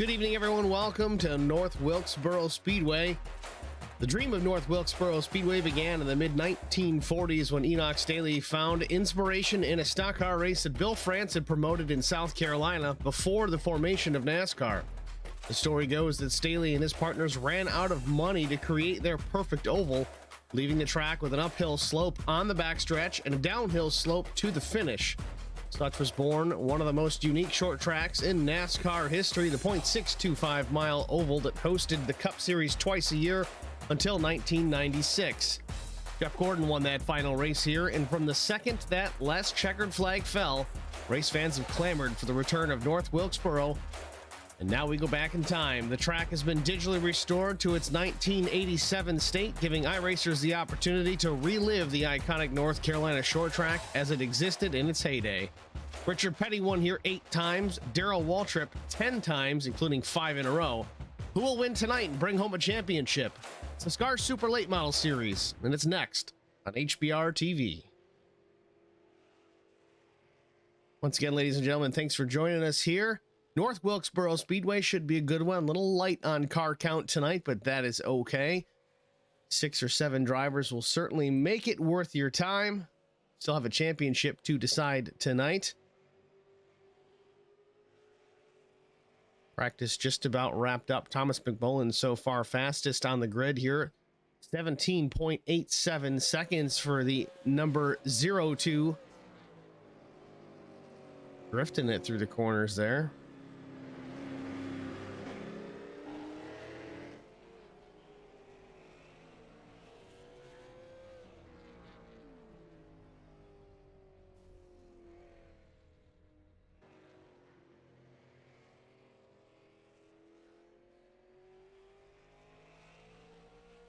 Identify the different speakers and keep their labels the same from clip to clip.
Speaker 1: Good evening, everyone. Welcome to North Wilkesboro Speedway. The dream of North Wilkesboro Speedway began in the mid-1940s when Enoch Staley found inspiration in a stock car race that Bill France had promoted in South Carolina before the formation of NASCAR. The story goes that Staley and his partners ran out of money to create their perfect oval, leaving the track with an uphill slope on the backstretch and a downhill slope to the finish. Such was born one of the most unique short tracks in NASCAR history, the .625 mile oval that hosted the Cup Series twice a year until 1996. Jeff Gordon won that final race here, and from the second that last checkered flag fell, race fans have clamored for the return of North Wilkesboro. And now we go back in time. The track has been digitally restored to its 1987 state, giving iRacers the opportunity to relive the iconic North Carolina short track as it existed in its heyday. Richard Petty won here 8 times, Darrell Waltrip 10 times, including 5 in a row. Who will win tonight and bring home a championship? It's the SCAR Super Late Model Series, and it's next on HBR TV. Once again, ladies and gentlemen, thanks for joining us here. North Wilkesboro Speedway should be a good one. A little light on car count tonight, but that is okay. 6 or 7 drivers will certainly make it worth your time. Still have a championship to decide tonight. Practice just about wrapped up. Thomas McMullen so far fastest on the grid here. 17.87 seconds for the number 02. Drifting it through the corners there.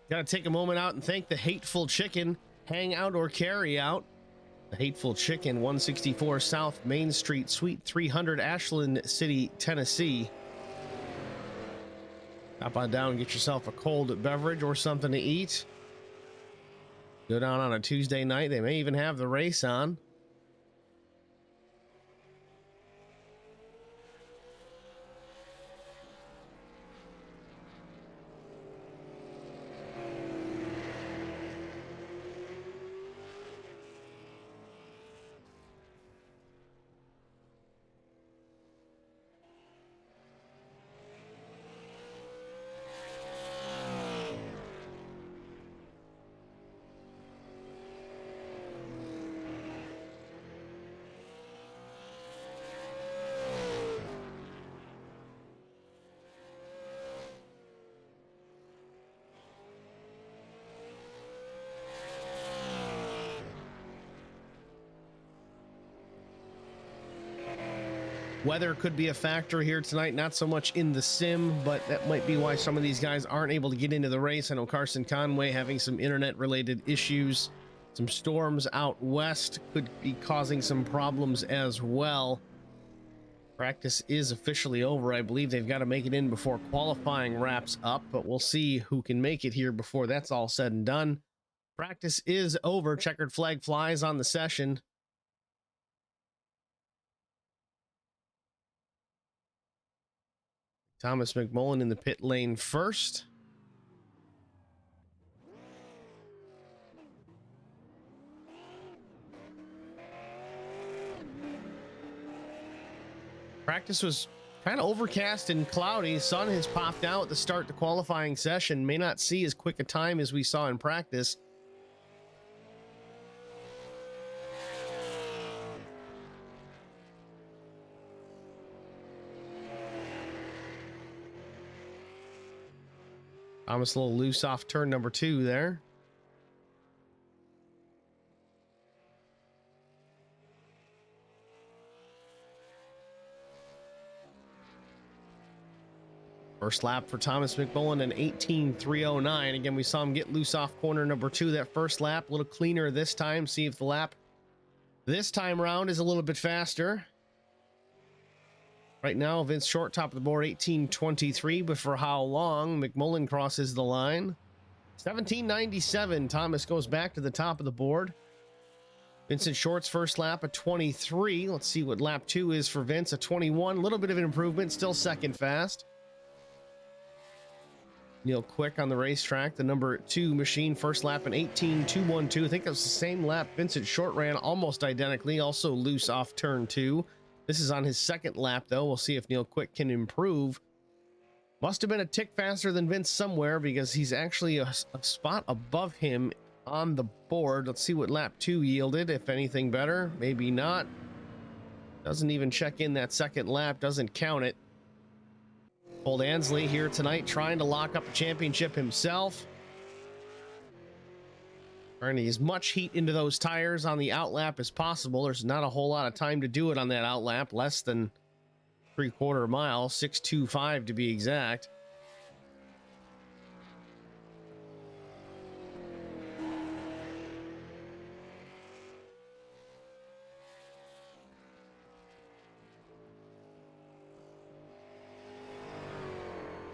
Speaker 1: Got to take a moment out and thank the Hateful Chicken, hang out or carry out. The Hateful Chicken, 164 South Main Street, Suite 300, Ashland City, Tennessee. Hop on down and get yourself a cold beverage or something to eat. Go down on a Tuesday night. They may even have the race on. Weather could be a factor here tonight, not so much in the sim, but that might be why some of these guys aren't able to get into the race. I know Carson Conway having some internet related issues. Some storms out west could be causing some problems as well. Practice is officially over. I believe they've got to make it in before qualifying wraps up, but we'll see who can make it here before that's all said and done. Practice is over. Checkered flag flies on the session. Thomas McMullen in the pit lane first. Practice was kind of overcast and cloudy. Sun has popped out to start the qualifying session. May not see as quick a time as we saw in practice. Thomas a little loose off turn number 2 there. First lap for Thomas McMullen, an 18.309. Again, we saw him get loose off corner number 2 that first lap. A little cleaner this time. See if the lap this time round is a little bit faster. Right now, Vince Short, top of the board, 18.23, but for how long? McMullen crosses the line. 17.97, Thomas goes back to the top of the board. Vincent Short's first lap, a 23. Let's see what lap 2 is for Vince, a 21. A little bit of an improvement, still second fast. Neil Quick on the racetrack, the number 2 machine, first lap in 18.212. I think that was the same lap Vincent Short ran almost identically, also loose off turn 2. This is on his second lap, though. We'll see if Neil Quick can improve. Must have been a tick faster than Vince somewhere, because he's actually a spot above him on the board. Let's see what lap 2 yielded, if anything better. Maybe not. Doesn't even check in that second lap, doesn't count it. Old Ansley here tonight trying to lock up a championship himself. Trying to get as much heat into those tires on the outlap as possible. There's not a whole lot of time to do it on that outlap, less than 3/4 mile, 6.25 to be exact.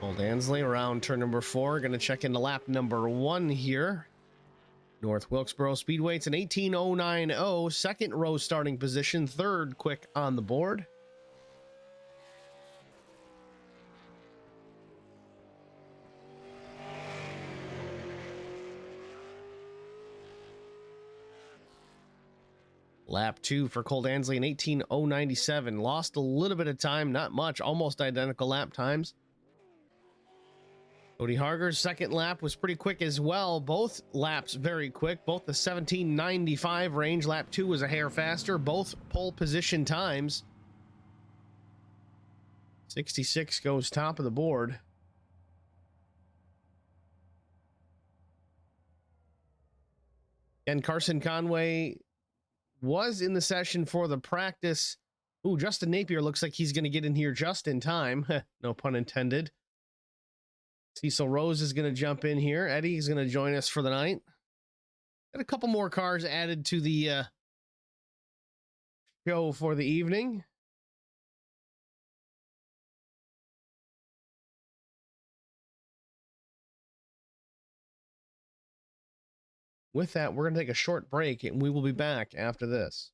Speaker 1: Old Ansley around turn number 4. Going to check into lap number 1 here. North Wilkesboro Speedway. It's an 18.090. Second row starting position. Third Quick on the board. Lap 2 for Colt Ansley in 18.097. Lost a little bit of time, not much, almost identical lap times. Cody Harger's second lap was pretty quick as well. Both laps very quick. Both the 17.95 range. Lap 2 was a hair faster. Both pole position times. 66 goes top of the board. And Carson Conway was in the session for the practice. Ooh, Justin Napier looks like he's going to get in here just in time. No pun intended. Cecil Rose is going to jump in here. Eddie is going to join us for the night. Got a couple more cars added to the show for the evening. With that, we're going to take a short break, and we will be back after this.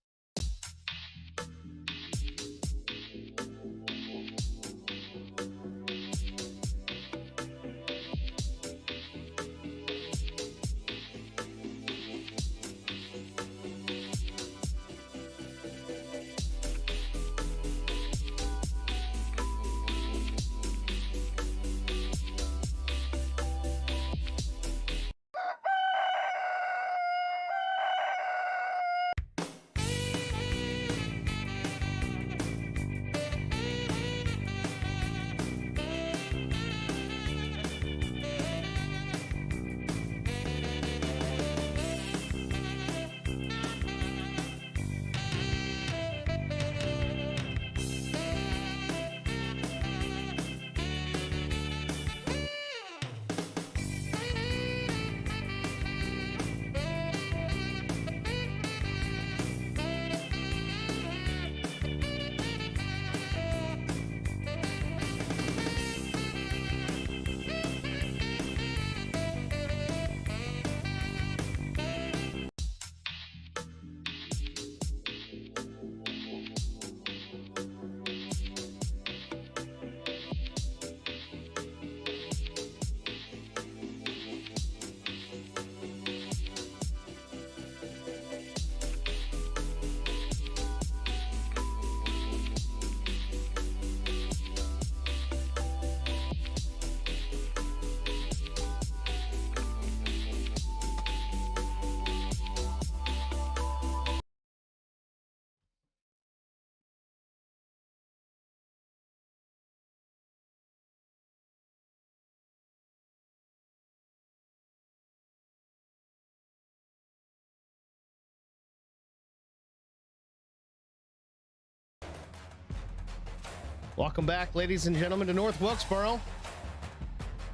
Speaker 1: Welcome back, ladies and gentlemen, to North Wilkesboro.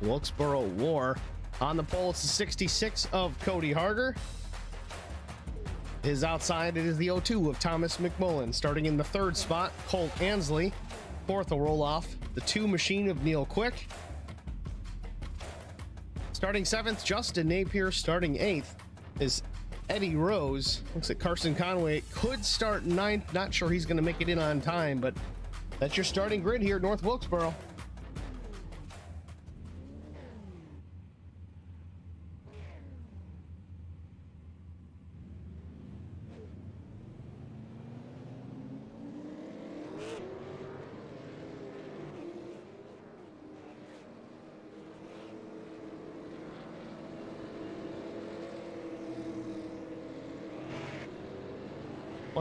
Speaker 1: Wilkesboro War. On the pole, it's the 66 of Cody Harger. His outside, it is the 02 of Thomas McMullen. Starting in the third spot, Colt Ansley. Fourth will roll off the 2 machine of Neil Quick. Starting 7th, Justin Napier. Starting 8th is Eddie Rose. Looks like Carson Conway could start 9th. Not sure he's going to make it in on time, but that's your starting grid here at North Wilkesboro.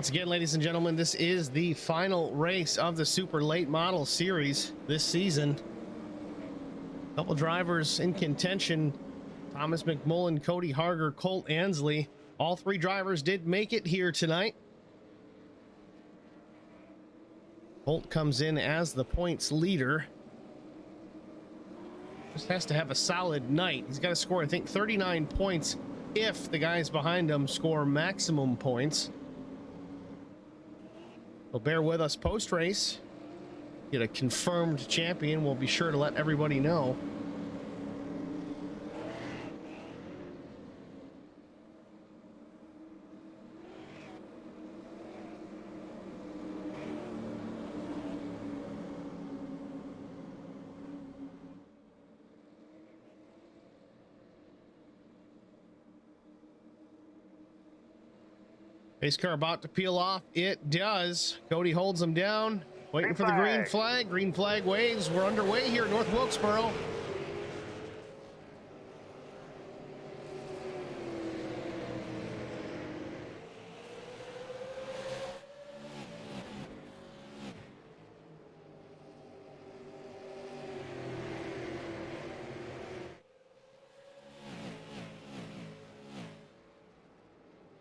Speaker 1: Once again, ladies and gentlemen, this is the final race of the Super Late Model Series this season. A couple drivers in contention: Thomas McMullen, Cody Harger, Colt Ansley. All three drivers did make it here tonight. Colt comes in as the points leader. Just has to have a solid night. He's got to score, I think, 39 points if the guys behind him score maximum points. So bear with us post-race. Get a confirmed champion. We'll be sure to let everybody know. Pace car about to peel off. It does. Cody holds him down, waiting for the green flag. Green flag waves. We're underway here at North Wilkesboro.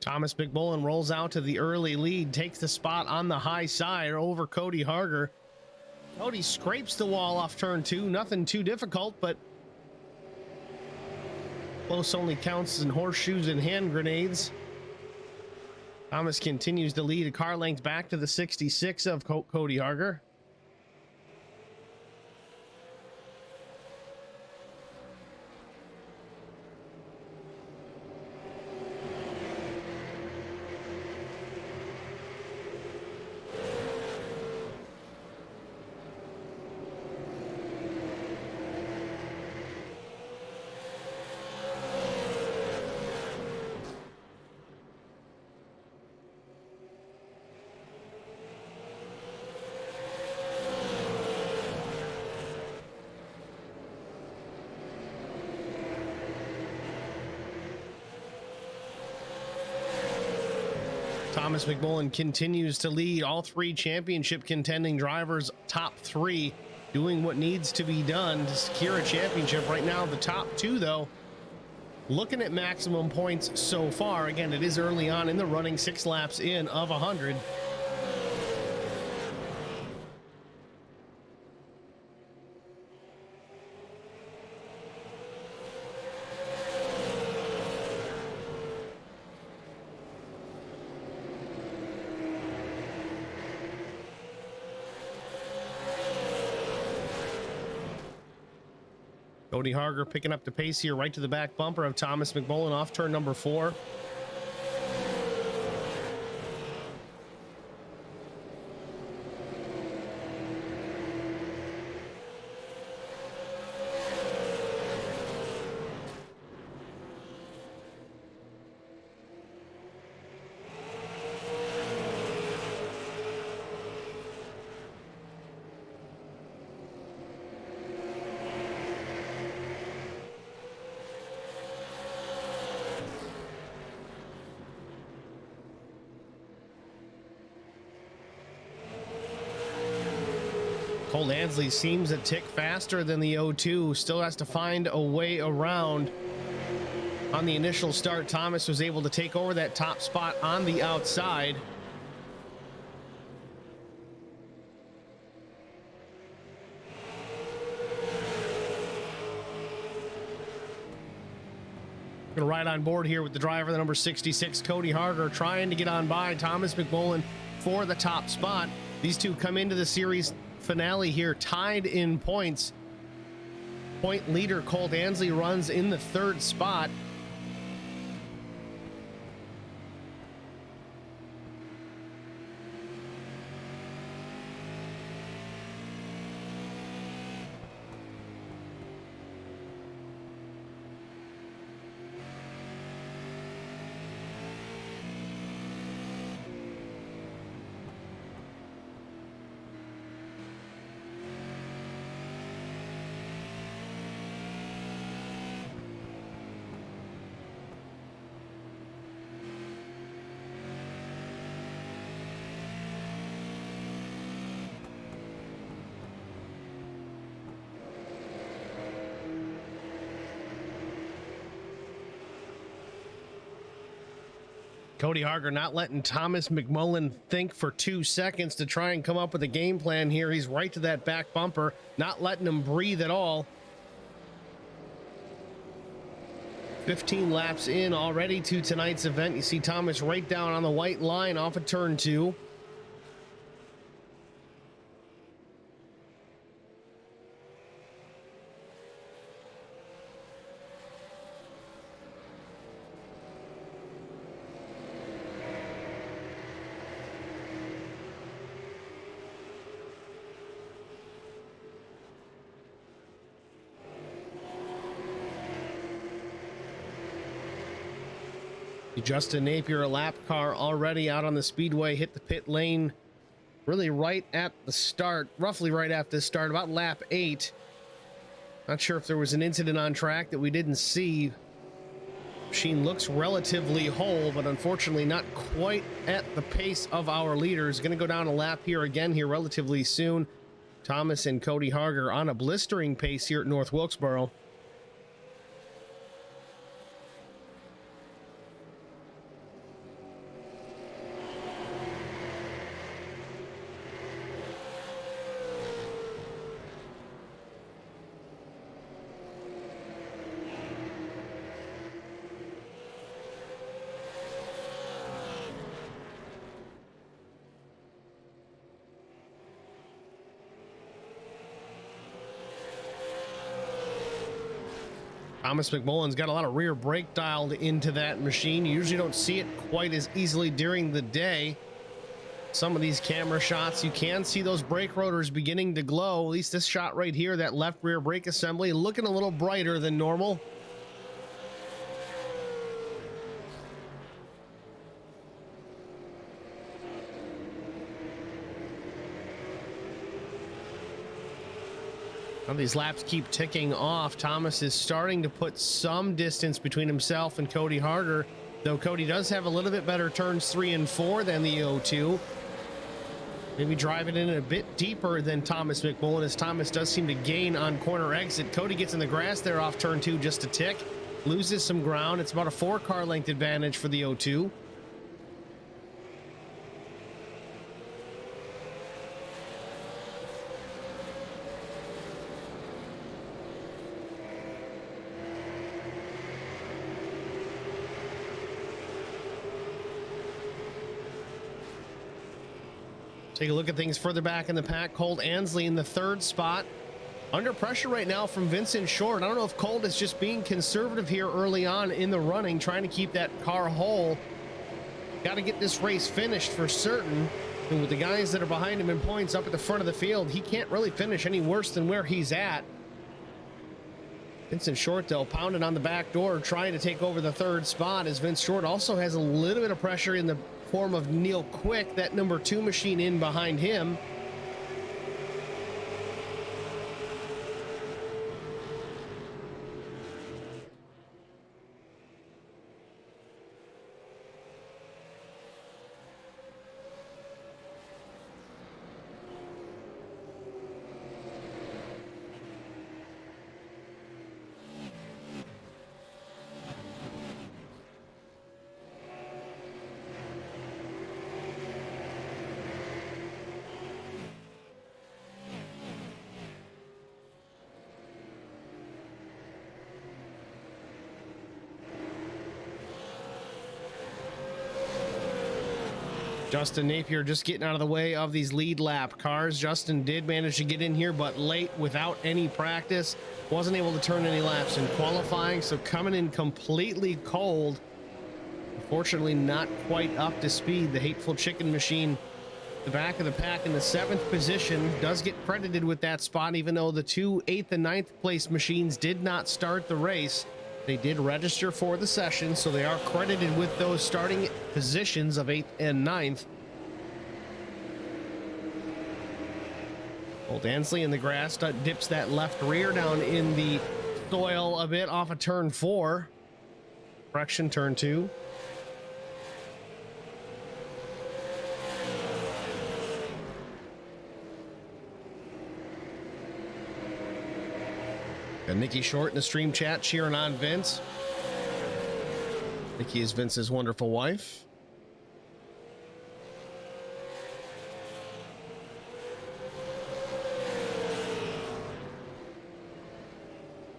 Speaker 1: Thomas McMullen rolls out to the early lead, takes the spot on the high side over Cody Harger. Cody scrapes the wall off turn 2. Nothing too difficult, but close only counts in horseshoes and hand grenades. Thomas continues to lead a car length back to the 66 of Cody Harger. Thomas McMullen continues to lead all three championship contending drivers, top three, doing what needs to be done to secure a championship. Right now, the top two, though, looking at maximum points so far. Again, it is early on in the running, 6 laps in of 100. Cody Harger picking up the pace here, right to the back bumper of Thomas McMullen off turn number 4. Colt Ansley seems a tick faster than the 0-2. Still has to find a way around. On the initial start, Thomas was able to take over that top spot on the outside. Gonna ride on board here with the driver, the number 66, Cody Harger, trying to get on by Thomas McMullen for the top spot. These two come into the series finale here tied in points. Point leader Colt Ansley runs in the 3rd spot. Cody Harger not letting Thomas McMullen think for 2 seconds to try and come up with a game plan here. He's right to that back bumper, not letting him breathe at all. 15 laps in already to tonight's event. You see Thomas right down on the white line off of turn 2. Justin Napier, a lap car already out on the speedway, hit the pit lane really right at the start, roughly right after the start, about lap 8. Not sure if there was an incident on track that we didn't see. Machine looks relatively whole, but unfortunately not quite at the pace of our leaders. Going to go down a lap here again here relatively soon. Thomas and Cody Harger on a blistering pace here at North Wilkesboro. Thomas McMullen's got a lot of rear brake dialed into that machine. You usually don't see it quite as easily during the day. Some of these camera shots, you can see those brake rotors beginning to glow. At least this shot right here, that left rear brake assembly looking a little brighter than normal. Well, these laps keep ticking off. Thomas is starting to put some distance between himself and Cody Harger, though Cody does have a little bit better turns 3 and 4 than the 02. Maybe driving in a bit deeper than Thomas McMullen, as Thomas does seem to gain on corner exit. Cody gets in the grass there off turn 2 just a tick, loses some ground. It's about a 4-car length advantage for the 02. Take a look at things further back in the pack. Colt Ansley in the 3rd spot. Under pressure right now from Vincent Short. I don't know if Colt is just being conservative here early on in the running, trying to keep that car whole. Got to get this race finished for certain. And with the guys that are behind him in points up at the front of the field, he can't really finish any worse than where he's at. Vincent Short, though, pounding on the back door, trying to take over the 3rd spot, as Vince Short also has a little bit of pressure in the form of Neil Quick, that number 2 machine in behind him. Justin Napier just getting out of the way of these lead lap cars. Justin did manage to get in here, but late without any practice. Wasn't able to turn any laps in qualifying, so coming in completely cold. Unfortunately, not quite up to speed. The Hateful Chicken Machine, the back of the pack in the 7th position, does get credited with that spot, even though the 2 8th and 9th place machines did not start the race. They did register for the session, so they are credited with those starting positions of 8th and 9th. Old Ansley in the grass dips that left rear down in the soil a bit off of turn 4. Correction, turn 2. And Nikki Short in the stream chat cheering on Vince. Nikki is Vince's wonderful wife.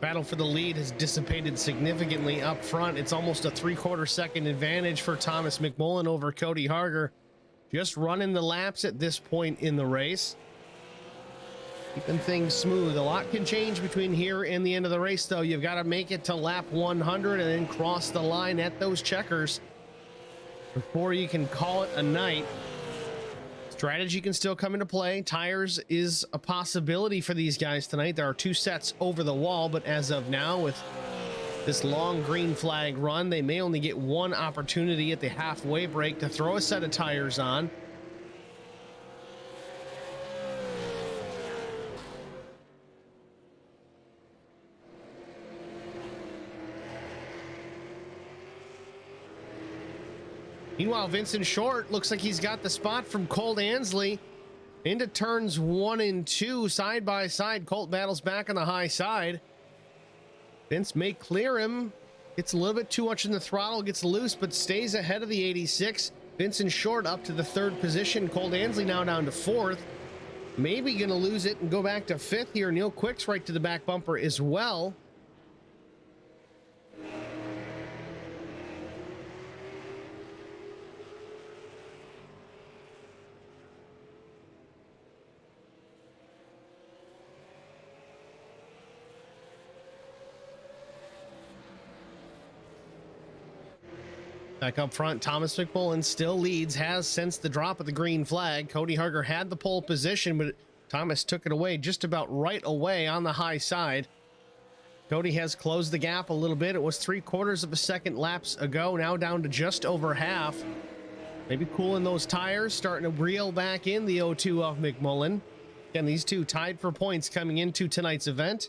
Speaker 1: Battle for the lead has dissipated significantly up front. It's almost a 3/4 second advantage for Thomas McMullen over Cody Harger. Just running the laps at this point in the race. Keeping things smooth. A lot can change between here and the end of the race, though. You've got to make it to lap 100 and then cross the line at those checkers before you can call it a night. Strategy can still come into play. Tires is a possibility for these guys tonight. There are 2 sets over the wall, but as of now, with this long green flag run, they may only get 1 opportunity at the halfway break to throw a set of tires on. Meanwhile, Vincent Short looks like he's got the spot from Colt Ansley into turns 1 and 2 side by side. Colt battles back on the high side. Vince may clear him. Gets a little bit too much in the throttle, gets loose, but stays ahead of the 86. Vincent Short up to the 3rd position. Colt Ansley now down to 4th. Maybe going to lose it and go back to 5th here. Neil Quick's right to the back bumper as well. Back up front, Thomas McMullen still leads, has since the drop of the green flag. Cody Harger had the pole position, but Thomas took it away just about right away on the high side. Cody has closed the gap a little bit. It was 3/4 of a second laps ago, now down to just over half. Maybe cooling those tires, starting to reel back in the 0-2 of McMullen. Again, these two tied for points coming into tonight's event.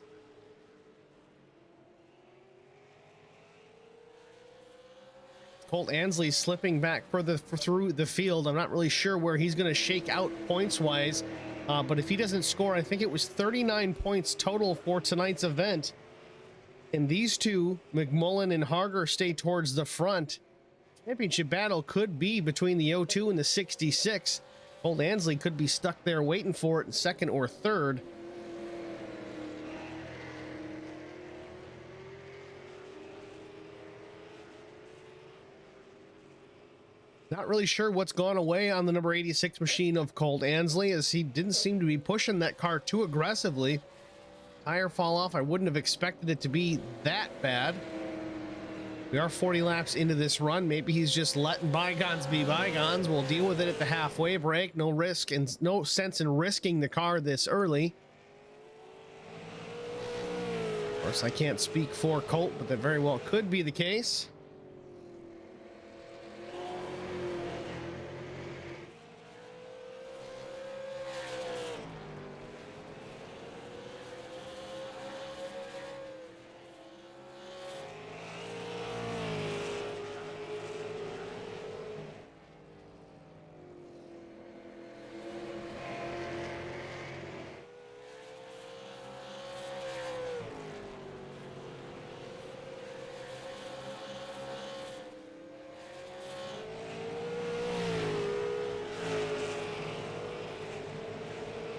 Speaker 1: Colt Ansley slipping back further through the field. I'm not really sure where he's going to shake out points-wise, but if he doesn't score, I think it was 39 points total for tonight's event. And these two, McMullen and Harger, stay towards the front. Championship battle could be between the 0-2 and the 66. Colt Ansley could be stuck there waiting for it in 2nd or 3rd. Not really sure what's gone away on the number 86 machine of Colt Ansley, as he didn't seem to be pushing that car too aggressively. Tire fall off. I wouldn't have expected it to be that bad. We are 40 laps into this run. Maybe he's just letting bygones be bygones. We'll deal with it at the halfway break. No risk and no sense in risking the car this early. Of course, I can't speak for Colt, but that very well could be the case.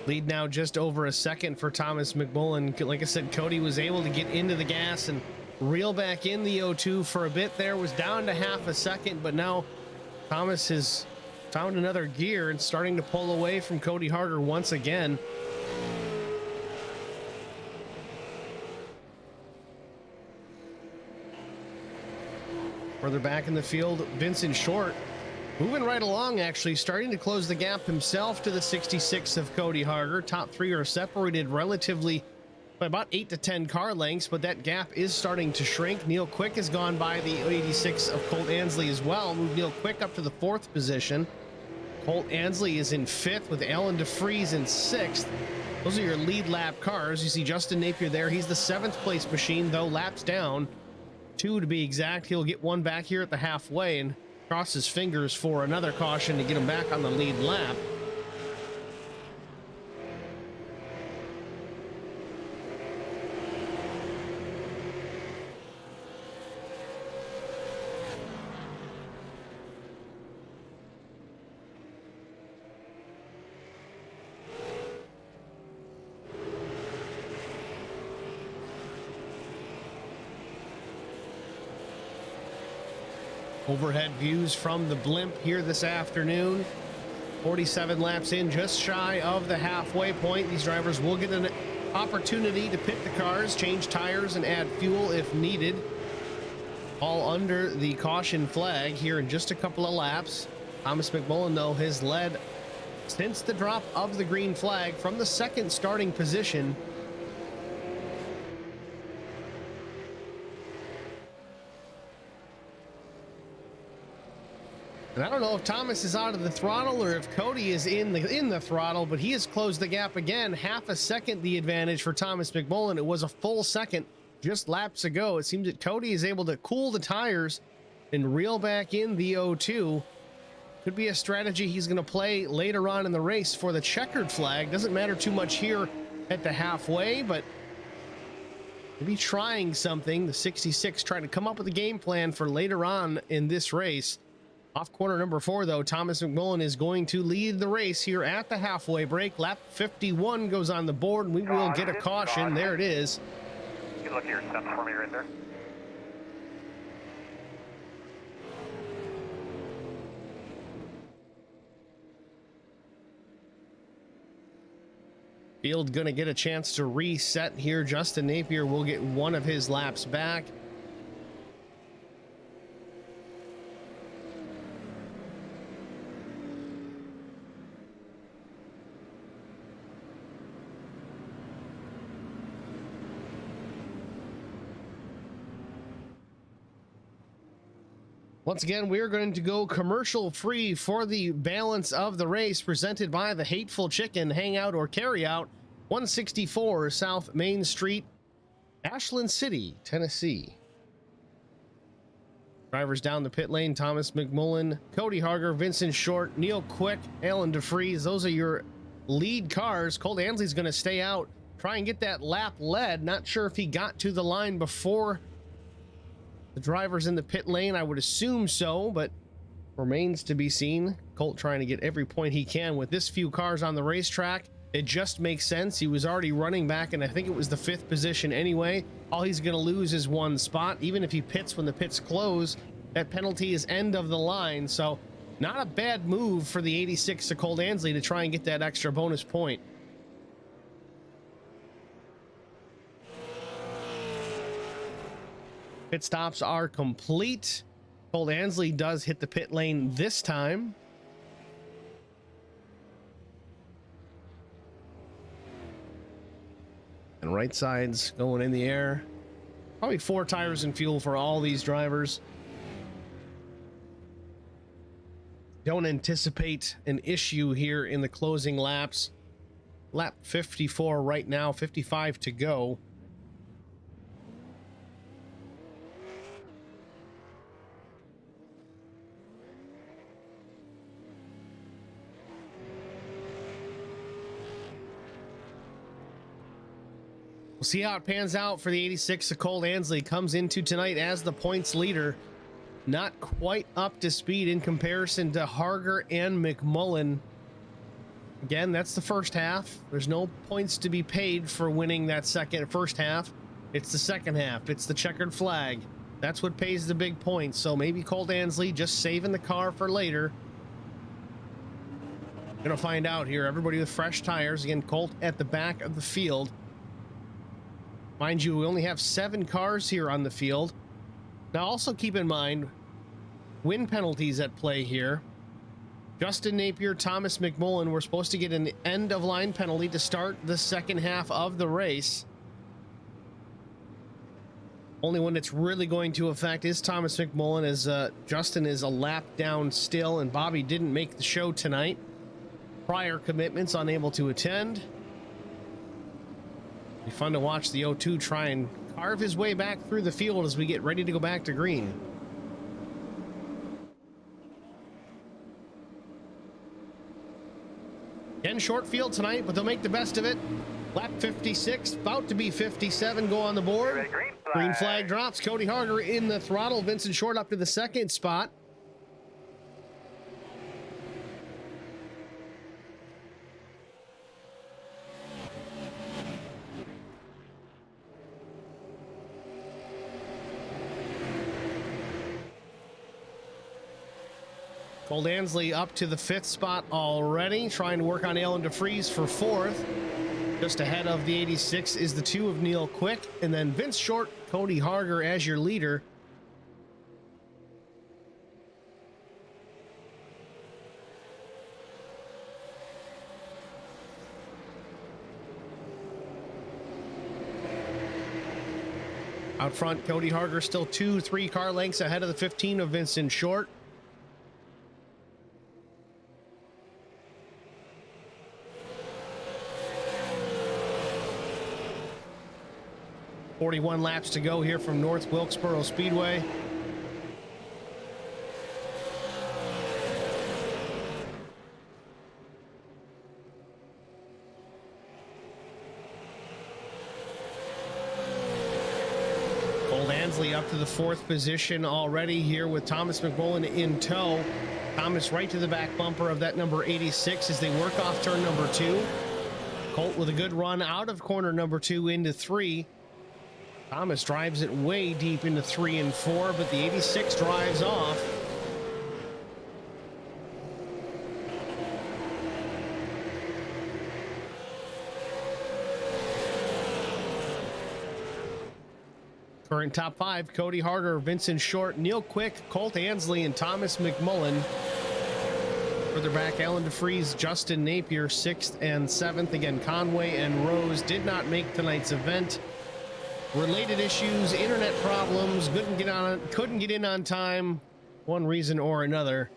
Speaker 1: Lead now just over a second for Thomas McMullen. Like I said, Cody was able to get into the gas and reel back in the 0-2 for a bit there. Was down to half a second, but now Thomas has found another gear and starting to pull away from Cody Harger once again. Further back in the field, Vincent Short moving right along, actually starting to close the gap himself to the 66 of Cody Harger. Top 3 are separated relatively by about 8 to 10 car lengths, but that gap is starting to shrink. Neil Quick has gone by the 86 of Colt Ansley as well. Moved Neil Quick up to the 4th position. Colt Ansley is in 5th with Alan DeFries in 6th. Those are your lead lap cars. You see Justin Napier there. He's the 7th place machine, though, laps down. 2 to be exact. He'll get 1 back here at the halfway and cross his fingers for another caution to get him back on the lead lap. Overhead views from the blimp here this afternoon. 47 laps in, just shy of the halfway point. These drivers will get an opportunity to pit the cars, change tires, and add fuel if needed. All under the caution flag here in just a couple of laps. Thomas McMullen, though, has led since the drop of the green flag from the second starting position. And I don't know if Thomas is out of the throttle or if Cody is in the throttle, but he has closed the gap again. Half a second the advantage for Thomas McMullen. It was a full second just laps ago. It seems that Cody is able to cool the tires and reel back in the O2. Could be a strategy he's going to play later on in the race for the checkered flag. Doesn't matter too much here at the halfway, but maybe trying something. The 66 trying to come up with a game plan for later on in this race. Off corner number 4, though, Thomas McMullen is going to lead the race here at the halfway break. Lap 51 goes on the board, and we will get a caution. There it is.
Speaker 2: You look at your steps for me right there.
Speaker 1: Field going to get a chance to reset here. Justin Napier will get one of his laps back. Once again, we're going to go commercial free for the balance of the race, presented by the Hateful Chicken Hangout or Carryout, 164 South Main Street, Ashland City, Tennessee. Drivers down the pit lane: Thomas McMullen, Cody Harger, Vincent Short, Neil Quick, Alan DeFries. Those are your lead cars. Cole Ansley's going to stay out, try and get that lap led. Not sure if he got to the line before the drivers in the pit lane. I would assume so, but remains to be seen. Colt trying to get every point he can with this few cars on the racetrack. It just makes sense. He was already running back, and I think it was the 5th position anyway. All he's going to lose is one spot. Even if he pits when the pits close, that penalty is end of the line. So not a bad move for the 86 to Colt Ansley to try and get that extra bonus point. Pit stops are complete. Colt Ansley does hit the pit lane this time. And right side's going in the air. Probably 4 tires and fuel for all these drivers. Don't anticipate an issue here in the closing laps. Lap 54 right now, 55 to go. We'll see how it pans out for the 86. So Colt Ansley comes into tonight as the points leader. Not quite up to speed in comparison to Harger and McMullen. Again, that's the first half. There's no points to be paid for winning that first half. It's the second half. It's the checkered flag. That's what pays the big points. So maybe Colt Ansley just saving the car for later. Gonna find out here. Everybody with fresh tires. Again, Colt at the back of the field. Mind you, we only have 7 cars here on the field. Now also keep in mind, win penalties at play here. Justin Napier, Thomas McMullen were supposed to get an end of line penalty to start the second half of the race. Only one that's really going to affect is Thomas McMullen, as Justin is a lap down still, and Bobby didn't make the show tonight. Prior commitments, unable to attend. Be fun to watch the O2 try and carve his way back through the field as we get ready to go back to green. Again, short field tonight, but they'll make the best of it. Lap 56, about to be 57, go on the board. Green flag drops. Cody Harger in the throttle. Vincent Short up to the second spot. Cole Dansley up to the 5th spot already, trying to work on Alan DeFries for 4th. Just ahead of the 86 is the 2 of Neil Quick, and then Vince Short, Cody Harger as your leader. Out front, Cody Harger still 2-3 car lengths ahead of the 15 of Vincent Short. .41 laps to go here from North Wilkesboro Speedway. Cole Dansley up to the 4th position already here with Thomas McMullen in tow. Thomas right to the back bumper of that number 86 as they work off turn number 2. Colt with a good run out of corner number 2 into 3. Thomas drives it way deep into 3 and 4, but the 86 drives off. Current top 5, Cody Harger, Vincent Short, Neil Quick, Colt Ansley, and Thomas McMullen. Further back, Alan DeFries, Justin Napier, 6th and 7th. Again, Conway and Rose did not make tonight's event. Related issues, internet problems, couldn't get in on time, one reason or another.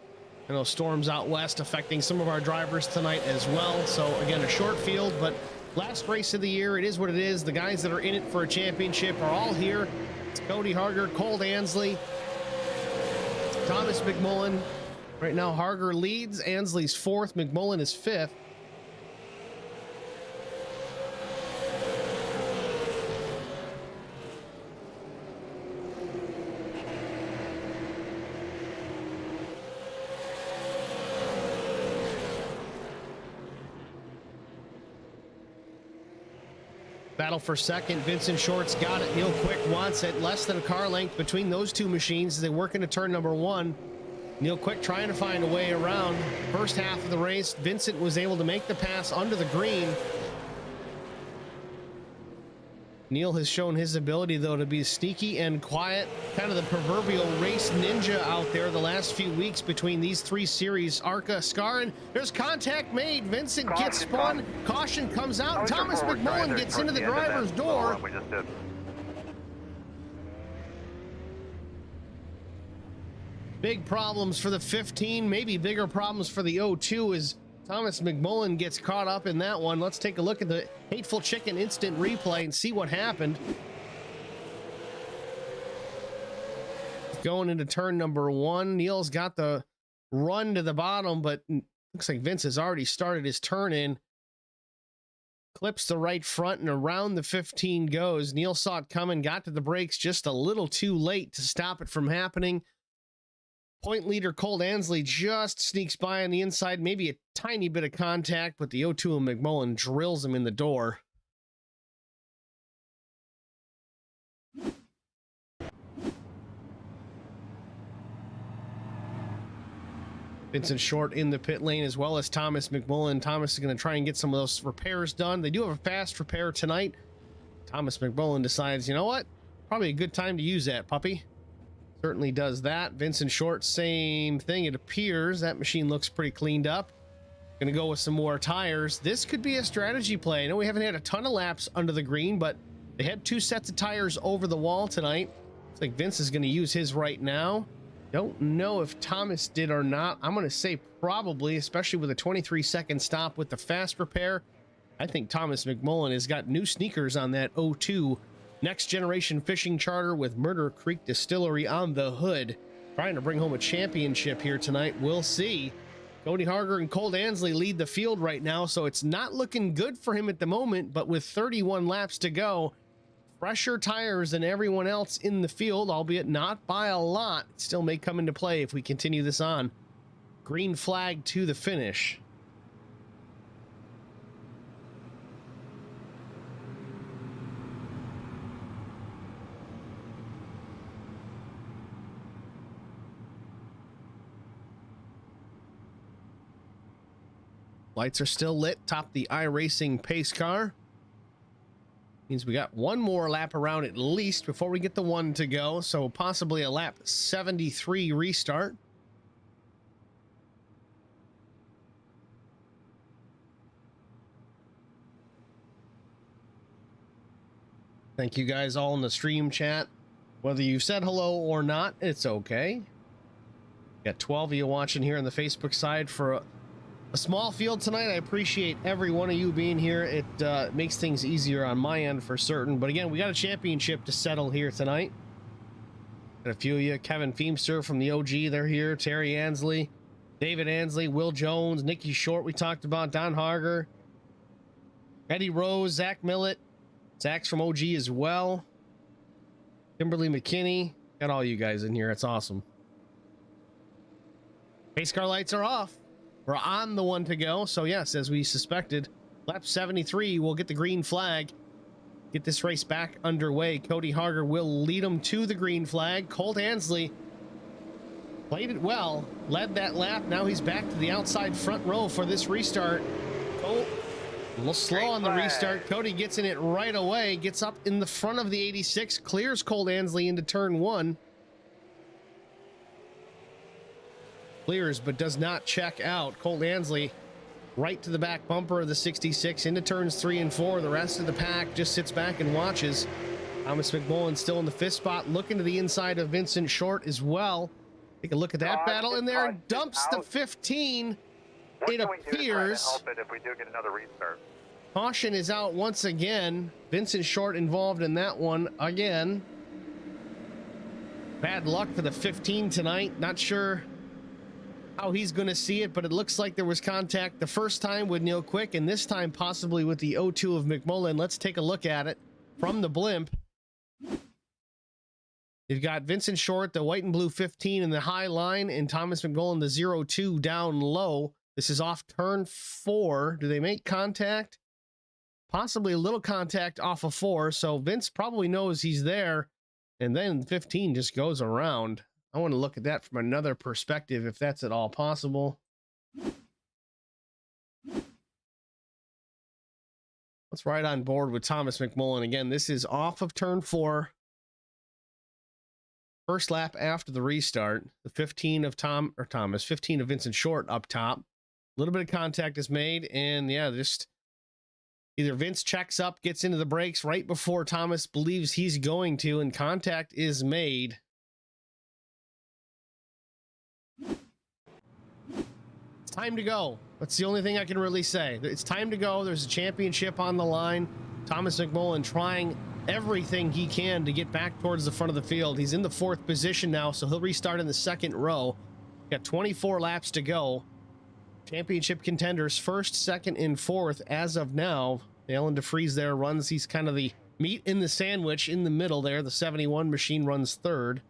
Speaker 1: You know, storms out west affecting some of our drivers tonight as well. So again, a short field, but last race of the year, it is what it is. The guys that are in it for a championship are all here. It's Cody Harger, Cole Ansley, Thomas McMullen. Right now, Harger leads, Ansley's 4th, McMullen is 5th. Battle for second. Vincent Short's got it. Neil Quick wants it. Less than a car length between those two machines as they work into turn number 1. Neil Quick trying to find a way around. First half of the race, Vincent was able to make the pass under the green. Neil has shown his ability, though, to be sneaky and quiet, kind of the proverbial race ninja out there the last few weeks between these 3 series. Arca, Scar, and there's contact made. Vincent gets spun. Caution comes out, and Thomas McMullen gets into the driver's door.
Speaker 2: We just did.
Speaker 1: Big problems for the 15, maybe bigger problems for the 02 as Thomas McMullen gets caught up in that one. Let's take a look at the Hateful Chicken instant replay and see what happened. Going into turn number 1, Neil's got the run to the bottom, but looks like Vince has already started his turn in. Clips the right front and around the 15 goes. Neil saw it coming, got to the brakes just a little too late to stop it from happening. Point leader Cole Ansley just sneaks by on the inside, maybe a tiny bit of contact, but the 02 and McMullen drills him in the door. Vincent Short in the pit lane as well as Thomas McMullen. Thomas is going to try and get some of those repairs done. They do have a fast repair tonight. Thomas McMullen decides, you know what? Probably a good time to use that puppy. Certainly does that. Vincent Short, same thing. It appears that machine looks pretty cleaned up. Gonna go with some more tires. This could be a strategy play. I know we haven't had a ton of laps under the green, but they had 2 sets of tires over the wall tonight. Looks like Vince is gonna use his right now. Don't know if Thomas did or not. I'm gonna say probably, especially with a 23-second stop with the fast repair. I think Thomas McMullen has got new sneakers on that 02 next generation fishing charter with Murder Creek Distillery on the hood. Trying to bring home a championship here tonight. We'll see. Cody Harger and Cole Ansley lead the field right now, so it's not looking good for him at the moment, but with 31 laps to go, fresher tires than everyone else in the field, albeit not by a lot. It still may come into play if we continue this on. Green flag to the finish. Lights are still lit. Top the iRacing pace car. Means we got one more lap around at least before we get the one to go. So possibly a lap 73 restart. Thank you guys all in the stream chat. Whether you said hello or not, it's okay. Got 12 of you watching here on the Facebook side for a small field tonight. I appreciate every one of you being here. It makes things easier on my end for certain. But again, we got a championship to settle here tonight. Got a few of you. Kevin Feemster from the OG, they're here. Terry Ansley, David Ansley, Will Jones, Nikki Short, we talked about. Don Harger, Eddie Rose, Zach Millett. Zach's from OG as well. Kimberly McKinney. Got all you guys in here. It's awesome. Pace car lights are off. We're on the one to go. So yes, as we suspected, lap 73 will get the green flag. Get this race back underway. Cody Harger will lead them to the green flag. Colt Ansley played it well. Led that lap. Now he's back to the outside front row for this restart. Colt a little slow on the restart. Cody gets in it right away. Gets up in the front of the 86. Clears Colt Ansley into turn one. Clears, but does not check out. Colt Ansley right to the back bumper of the 66 into turns 3 and 4. The rest of the pack just sits back and watches. Thomas McMullen still in the 5th spot, looking to the inside of Vincent Short as well. Take a look at that battle in there. Dumps the 15. It appears
Speaker 2: if we do get another restart.
Speaker 1: Caution is out once again. Vincent Short involved in that one again. Bad luck for the 15 tonight. Not sure how he's going to see it, but it looks like there was contact the first time with Neil Quick, and this time possibly with the O2 of McMullen. Let's take a look at it from the blimp. You've got Vincent Short, the white and blue 15 in the high line, and Thomas McMullen, the 02 down low. This is off turn 4. Do they make contact? Possibly a little contact off of 4, so Vince probably knows he's there, and then 15 just goes around. I want to look at that from another perspective, if that's at all possible. Let's ride on board with Thomas McMullen. Again, this is off of turn 4. First lap after the restart. The 15 of 15 of Vincent Short up top. A little bit of contact is made, and yeah, just either Vince checks up, gets into the brakes right before Thomas believes he's going to, and contact is made. It's time to go. That's the only thing I can really say. It's time to go. There's a championship on the line. Thomas McMullen trying everything he can to get back towards the front of the field. He's in the 4th position now, so he'll restart in the 2nd row. Got 24 laps to go. Championship contenders 1st, 2nd, and 4th as of now. Alan DeFries there runs. He's kind of the meat in the sandwich in the middle there. The 71 machine runs 3rd.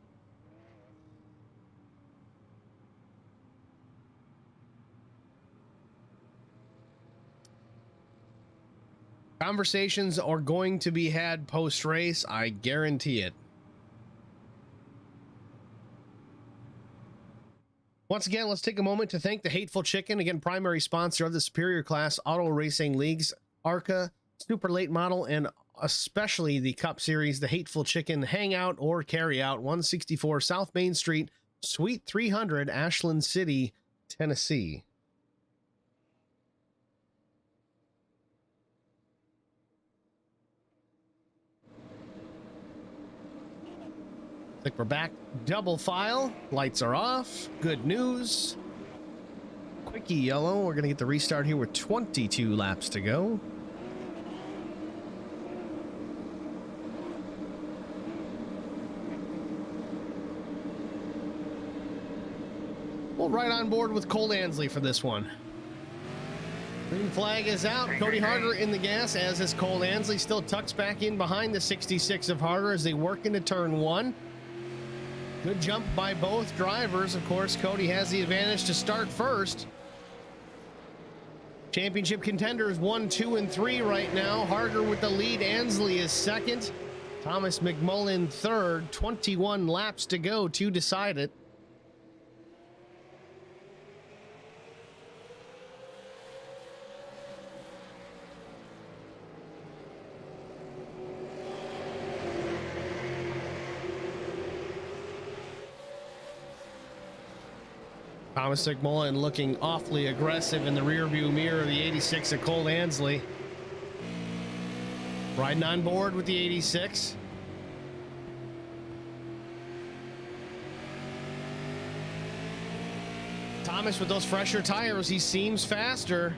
Speaker 1: Conversations are going to be had post-race. I guarantee it. Once again, let's take a moment to thank the Hateful Chicken, again, primary sponsor of the Superior Class Auto Racing Leagues, ARCA, Super Late Model, and especially the Cup Series, the Hateful Chicken Hangout or Carryout, 164 South Main Street, Suite 300, Ashland City, Tennessee. Like we're back double file. Lights are off. Good news. Quickie yellow. We're gonna get the restart here with 22 laps to go. We'll ride on board with Colt Ansley for this one. Green flag is out. Cody Harger in the gas, as is Colt Ansley. Still tucks back in behind the 66 of Harger as they work into turn 1. Good jump by both drivers. Of course, Cody has the advantage to start first. Championship contenders 1, 2, and 3 right now. Harger with the lead. Ansley is 2nd. Thomas McMullen 3rd. 21 laps to go to decide it. Thomas McMullen looking awfully aggressive in the rearview mirror of the 86 of Cole Ansley. Riding on board with the 86. Thomas with those fresher tires, he seems faster.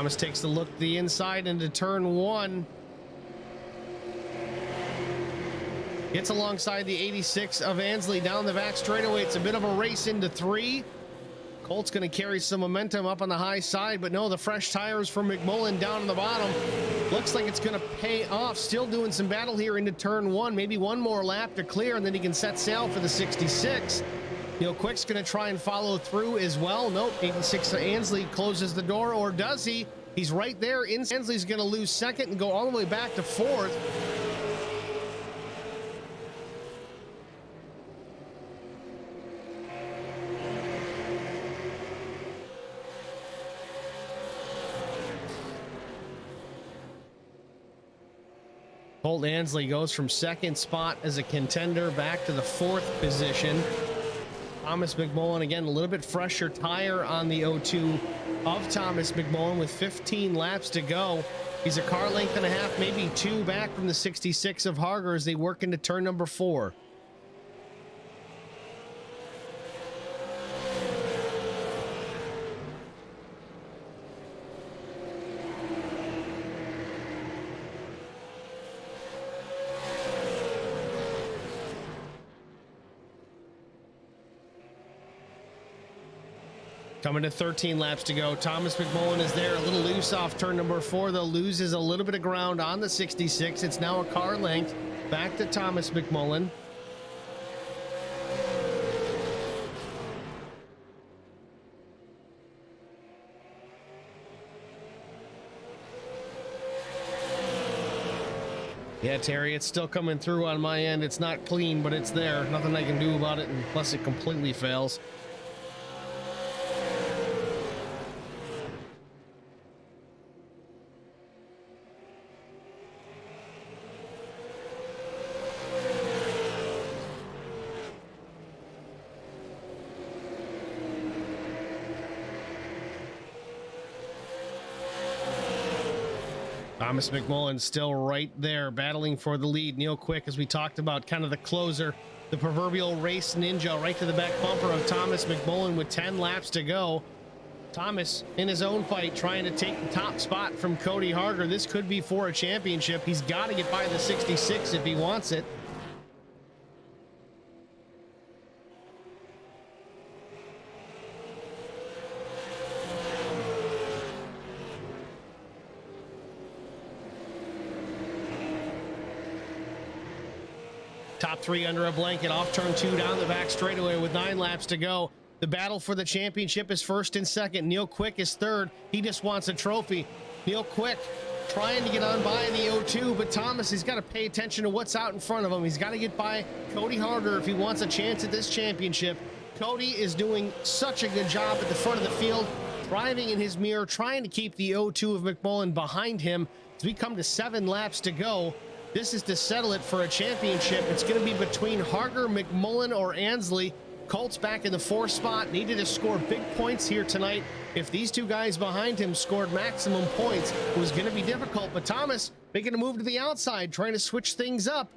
Speaker 1: Thomas takes the look the inside into turn one. Gets alongside the 86 of Ansley down the back straightaway. It's a bit of a race into three. Colt's going to carry some momentum up on the high side, but no, the fresh tires from McMullen down on the bottom. Looks like it's going to pay off. Still doing some battle here into turn one. Maybe one more lap to clear, and then he can set sail for the 66. Neil Quick's going to try and follow through as well. Nope, 86 Ansley closes the door, or does he? He's right there. Ansley's going to lose second and go all the way back to fourth. Colt Ansley goes from second spot as a contender back to the fourth position. Thomas McMullen, again, a little bit fresher tire on the 02 of Thomas McMullen with 15 laps to go. He's a car length and a half, maybe two back from the 66 of Harger as they work into turn number 4. Coming to 13 laps to go. Thomas McMullen is there, a little loose off turn number 4, though. Loses a little bit of ground on the 66. It's now a car length back to Thomas McMullen. Yeah, Terry, it's still coming through on my end. It's not clean, but it's there. Nothing I can do about it unless it completely fails. Thomas McMullen still right there battling for the lead. Neil Quick, as we talked about, kind of the closer, the proverbial race ninja, right to the back bumper of Thomas McMullen with 10 laps to go. Thomas in his own fight trying to take the top spot from Cody Harger. This could be for a championship. He's got to get by the 66 if he wants it. Top 3 under a blanket, off turn 2 down the back straightaway with 9 laps to go. The battle for the championship is first and second. Neil Quick is third. He just wants a trophy. Neil Quick trying to get on by the 02, but Thomas has got to pay attention to what's out in front of him. He's got to get by Cody Harger if he wants a chance at this championship. Cody is doing such a good job at the front of the field, driving in his mirror, trying to keep the 02 of McMullen behind him. As we come to 7 laps to go, this is to settle it for a championship. It's going to be between Harger, McMullen, or Ansley. Colt's back in the 4th spot. Needed to score big points here tonight. If these two guys behind him scored maximum points, it was going to be difficult. But Thomas making a move to the outside, trying to switch things up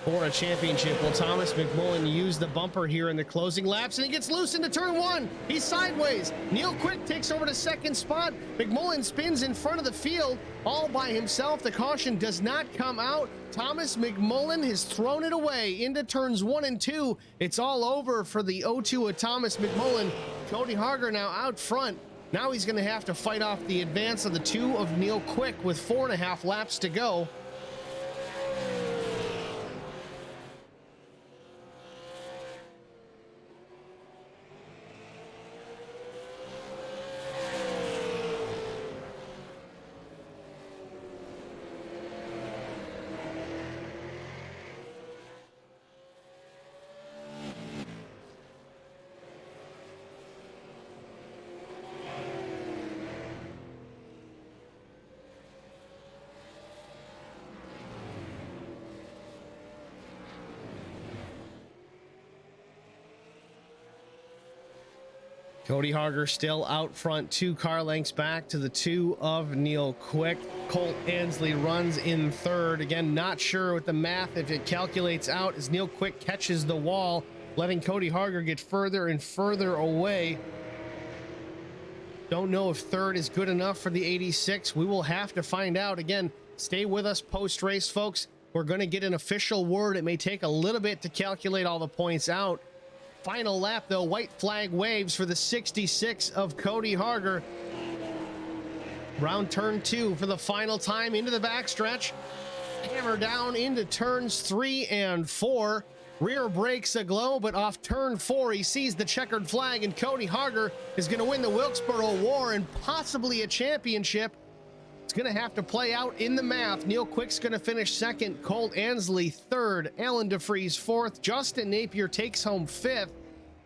Speaker 1: for a championship. Will Thomas McMullen use the bumper here in the closing laps? And he gets loose into turn 1. He's sideways. Neil Quick takes over to 2nd spot. McMullen spins in front of the field all by himself. The caution does not come out. Thomas McMullen has thrown it away into turns 1 and 2. It's all over for the 02 of Thomas McMullen. Cody Harger now out front. Now he's going to have to fight off the advance of the 2 of Neil Quick with 4.5 laps to go. Cody Harger still out front, 2 car lengths back to the 2 of Neil Quick. Colt Ansley runs in third. Again, not sure with the math if it calculates out as Neil Quick catches the wall, letting Cody Harger get further and further away. Don't know if third is good enough for the 86. We will have to find out. Again, stay with us post-race, folks. We're going to get an official word. It may take a little bit to calculate all the points out. Final lap, though, white flag waves for the 66 of Cody Harger. Round turn 2 for the final time into the backstretch. Hammer down into turns 3 and 4. Rear brakes aglow, but off turn 4, he sees the checkered flag, and Cody Harger is going to win the Wilkesboro War and possibly a championship. It's going to have to play out in the math. Neil Quick's going to finish second, Colt Ansley third, Alan DeFries fourth, Justin Napier takes home fifth,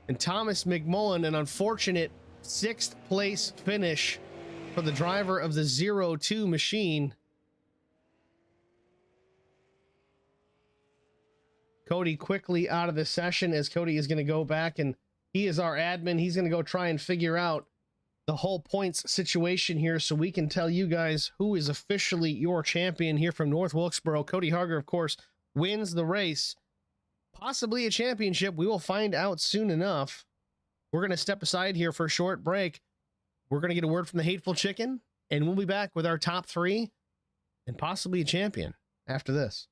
Speaker 1: and Thomas McMullen an unfortunate 6th place finish for the driver of the 02 machine. Cody quickly out of the session as Cody is going to go back, and he is our admin. He's going to go try and figure out the whole points situation here so we can tell you guys who is officially your champion here from North Wilkesboro. Cody Harger, of course, wins the race. Possibly a championship. We will find out soon enough. We're going to step aside here for a short break. We're going to get a word from the Hateful Chicken, and we'll be back with our top 3 and possibly a champion after this.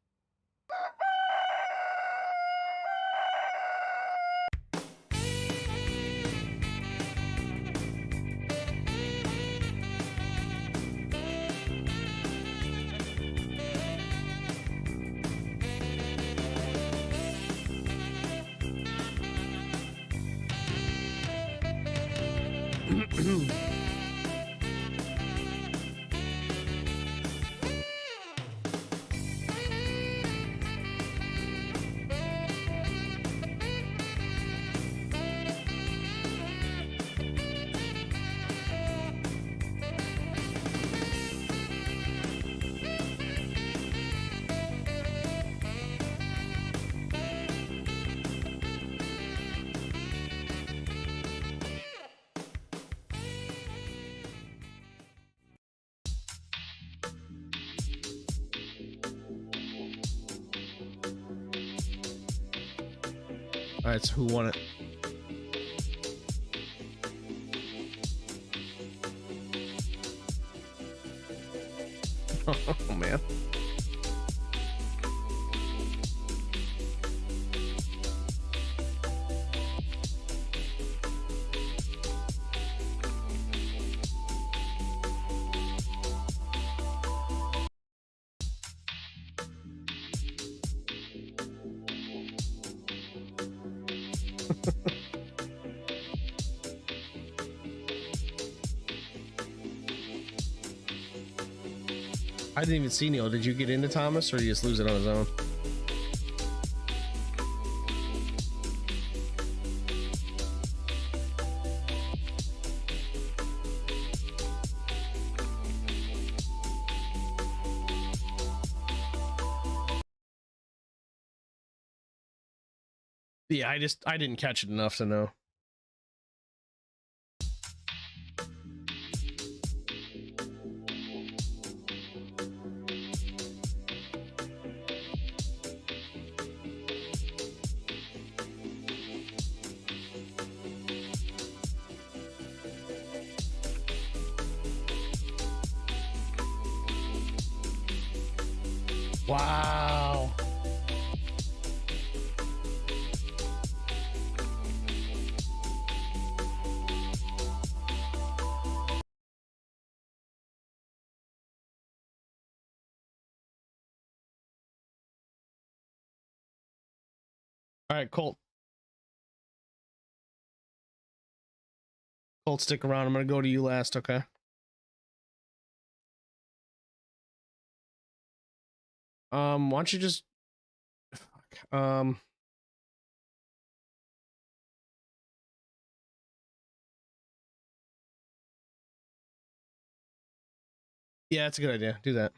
Speaker 1: All right, so who won it? Oh, man. I didn't even see Neil. Did you get into Thomas, or did you just lose it on his own? Yeah, I didn't catch it enough to know. Wow. All right, Colt. Colt, stick around. I'm going to go to you last, okay? Why don't you just... Fuck. Yeah, that's a good idea. Do that.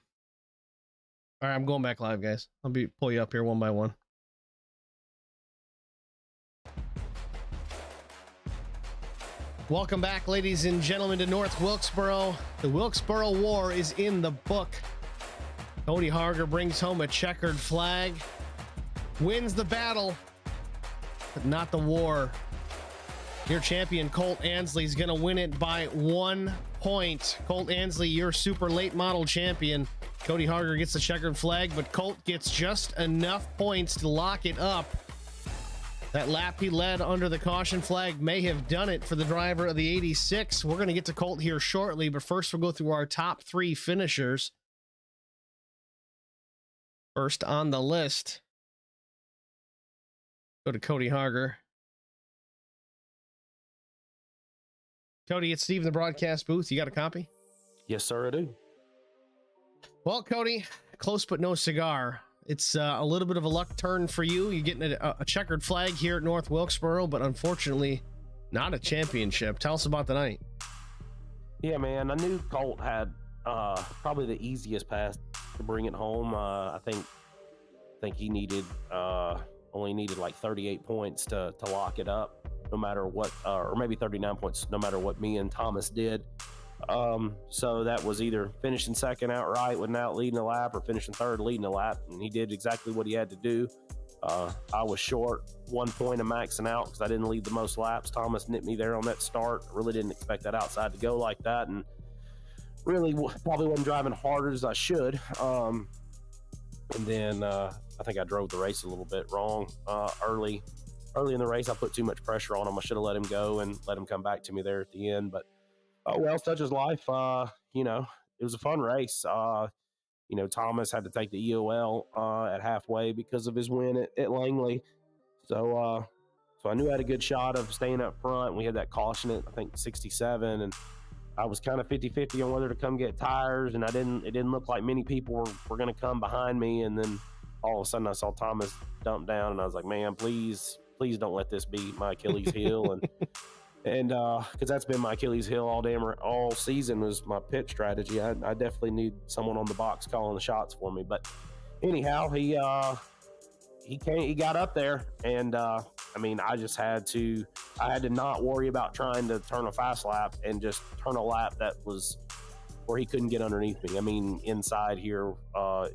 Speaker 1: All right, I'm going back live, guys. I'll pull you up here one by one. Welcome back, ladies and gentlemen, to North Wilkesboro. The Wilkesboro War is in the book. Cody Harger brings home a checkered flag, wins the battle, but not the war. Your champion, Colt Ansley, is going to win it by 1 point. Colt Ansley, your super late model champion. Cody Harger gets the checkered flag, but Colt gets just enough points to lock it up. That lap he led under the caution flag may have done it for the driver of the 86. We're going to get to Colt here shortly, but first we'll go through our top 3 finishers. First on the list, go to Cody Harger. Cody, it's Steve in the broadcast booth. You got a copy?
Speaker 3: Yes, sir, I do.
Speaker 1: Well, Cody, close but no cigar. It's a little bit of a luck turn for you. You're getting a checkered flag here at North Wilkesboro, but unfortunately not a championship. Tell us about the night.
Speaker 3: Yeah, man, I knew Colt had probably the easiest path to bring it home. I think he needed only needed like 38 points to lock it up, no matter what, or maybe 39 points, no matter what me and Thomas did. So that was either finishing second outright without leading a lap or finishing third leading a lap, and he did exactly what he had to do. I was short 1 point of maxing out because I didn't lead the most laps. Thomas nipped me there on that start. I really didn't expect that outside to go like that, and really probably wasn't driving hard as I should. And then I think I drove the race a little bit wrong early in the race. I put too much pressure on him. I should have let him go and let him come back to me there at the end, but oh, well, such is life. It was a fun race. Thomas had to take the EOL at halfway because of his win at Langley. So I knew I had a good shot of staying up front. We had that caution at, I think, 67, and I was kind of 50-50 on whether to come get tires, and it didn't look like many people were going to come behind me. And then all of a sudden I saw Thomas dump down, and I was like, man, please don't let this be my Achilles heel. And because that's been my Achilles heel all season was my pit strategy. I definitely need someone on the box calling the shots for me. But anyhow, he got up there, and I had to not worry about trying to turn a fast lap and just turn a lap that was where he couldn't get underneath me. I mean, inside here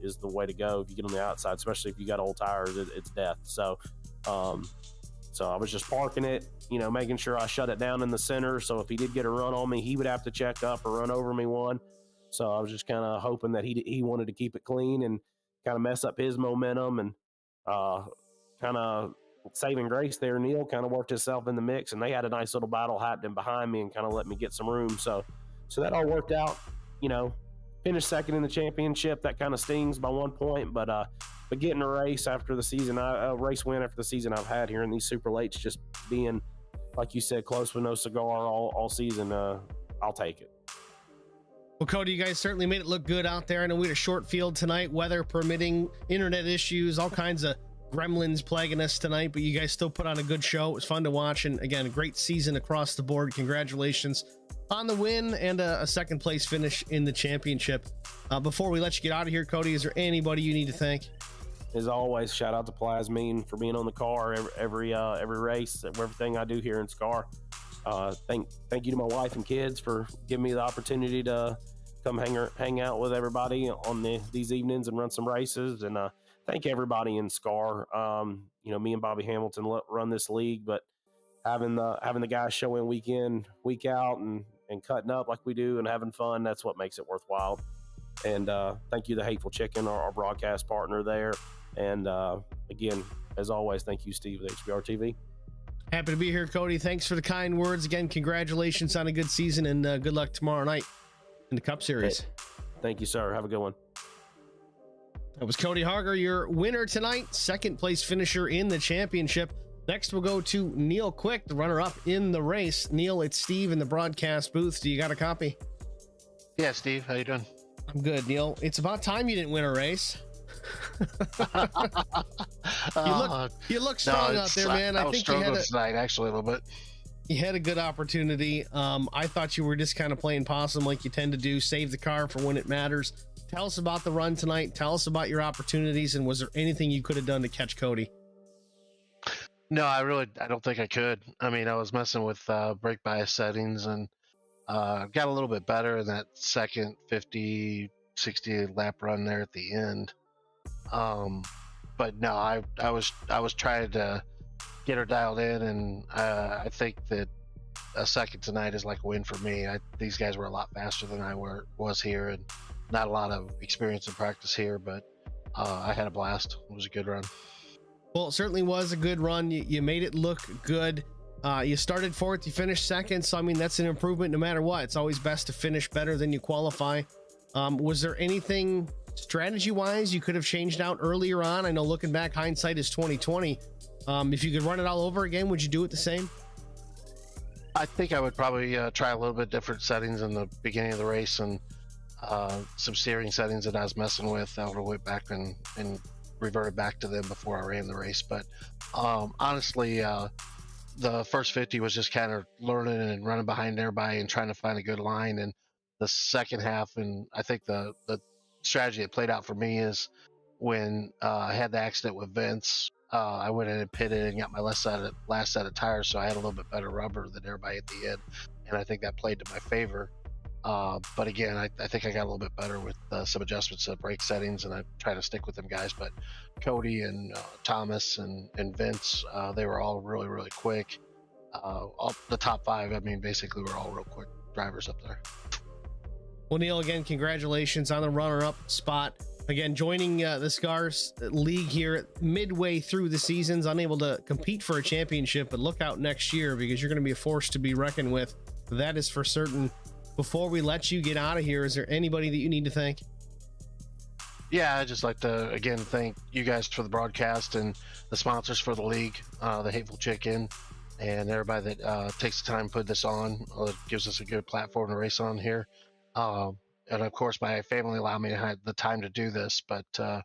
Speaker 3: is the way to go. If you get on the outside, especially if you got old tires, it's death. So I was just parking it, making sure I shut it down in the center. So if he did get a run on me, he would have to check up or run over me one. So I was just kind of hoping that he wanted to keep it clean and kind of mess up his momentum, and kind of saving grace there. Neil kind of worked himself in the mix, and they had a nice little battle happening behind me and kind of let me get some room. So that all worked out. Finished second in the championship. That kind of stings by 1 point, but getting a race after the season, a race win after the season I've had here in these super lates, just being, like you said, close with no cigar all season, I'll take it.
Speaker 1: Well, Cody, you guys certainly made it look good out there. I know we had a short field tonight, weather permitting, internet issues, all kinds of gremlins plaguing us tonight, but you guys still put on a good show. It was fun to watch, and again, a great season across the board. Congratulations on the win and a second place finish in the championship. Before we let you get out of here, Cody, is there anybody you need to thank?
Speaker 3: As always, shout out to Plasmine for being on the car every race, everything I do here in SCAR. Thank you to my wife and kids for giving me the opportunity to come hang out with everybody on these evenings and run some races. And thank everybody in SCAR. Me and Bobby Hamilton run this league, but having the guys show in week in, week out, and cutting up like we do and having fun, that's what makes it worthwhile. And thank you to Hateful Chicken, our broadcast partner there. And again, as always, thank you, Steve, with HBR TV.
Speaker 1: Happy to be here, Cody. Thanks for the kind words. Again, congratulations on a good season, and good luck tomorrow night in the Cup Series.
Speaker 3: Thank you, sir. Have a good one.
Speaker 1: That was Cody Harger, your winner tonight, second place finisher in the championship. Next, we'll go to Neil Quick, the runner-up in the race. Neil, it's Steve in the broadcast booth. Do you got a copy?
Speaker 4: Yeah, Steve. How you doing?
Speaker 1: I'm good, Neil. It's about time you didn't win a race. you look strong out there, man.
Speaker 4: I think you had tonight, actually, a little bit.
Speaker 1: You had a good opportunity. I thought you were just kind of playing possum like you tend to do, save the car for when it matters. Tell us about the run tonight. Tell us about your opportunities, and was there anything you could have done to catch Cody?
Speaker 4: No, I don't think I could. I mean, I was messing with brake bias settings and got a little bit better in that second 50, 60 lap run there at the end. But no, I was trying to get her dialed in, and I think that a second tonight is like a win for me. These guys were a lot faster than I was here, and not a lot of experience and practice here, but I had a blast. It was a good run.
Speaker 1: Well, it certainly was a good run. You made it look good. You started fourth, you finished second. So, I mean, that's an improvement no matter what. It's always best to finish better than you qualify. Was there anything strategy-wise you could have changed out earlier on? I know looking back, hindsight is 2020. If you could run it all over again, would you do it the same?
Speaker 4: I think I would probably try a little bit different settings in the beginning of the race, and some steering settings that I was messing with. I would have went back and reverted back to them before I ran the race. But honestly, the first 50 was just kind of learning and running behind everybody and trying to find a good line. And the second half, and I think the strategy that played out for me is when I had the accident with Vince, I went in and pitted and got my last set of tires, so I had a little bit better rubber than everybody at the end, and I think that played to my favor. But again, I think I got a little bit better with some adjustments to brake settings, and I try to stick with them guys. But Cody and Thomas and Vince, they were all really, really quick. All the top five, I mean, basically we're all real quick drivers up there.
Speaker 1: Well, Neil, again, congratulations on the runner-up spot. Again, joining the Scars League here midway through the season's unable to compete for a championship, but look out next year because you're going to be a force to be reckoned with. That is for certain. Before we let you get out of here, is there anybody that you need to thank?
Speaker 4: Yeah, I'd just like to, again, thank you guys for the broadcast and the sponsors for the league, the Hateful Chicken, and everybody that takes the time to put this on. It gives us a good platform to race on here. And of course, my family allowed me to have the time to do this, but kind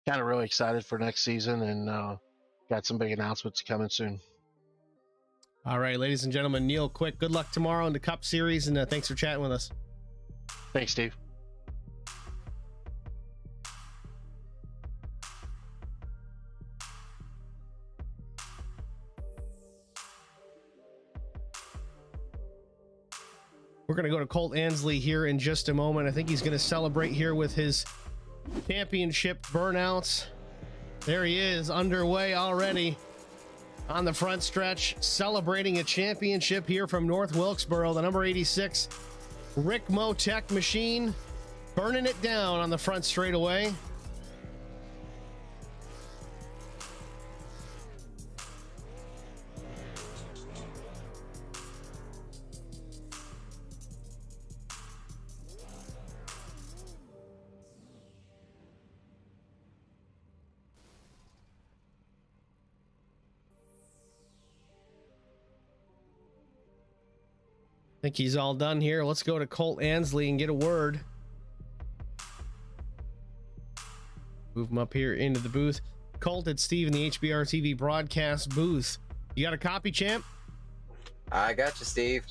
Speaker 4: of really excited for next season, and got some big announcements coming soon.
Speaker 1: All right, ladies and gentlemen, Neil Quick, good luck tomorrow in the Cup Series, and thanks for chatting with us.
Speaker 4: Thanks, Steve.
Speaker 1: We're going to go to Colt Ansley here in just a moment. I think he's going to celebrate here with his championship burnouts. There he is, underway already on the front stretch, celebrating a championship here from North Wilkesboro. The number 86 Rick Motec machine burning it down on the front straightaway. I think he's all done here. Let's go to Colt Ansley and get a word. Move him up here into the booth. Colt, it's Steve in the HBR TV broadcast booth. You got a copy, champ?
Speaker 5: I got you, Steve.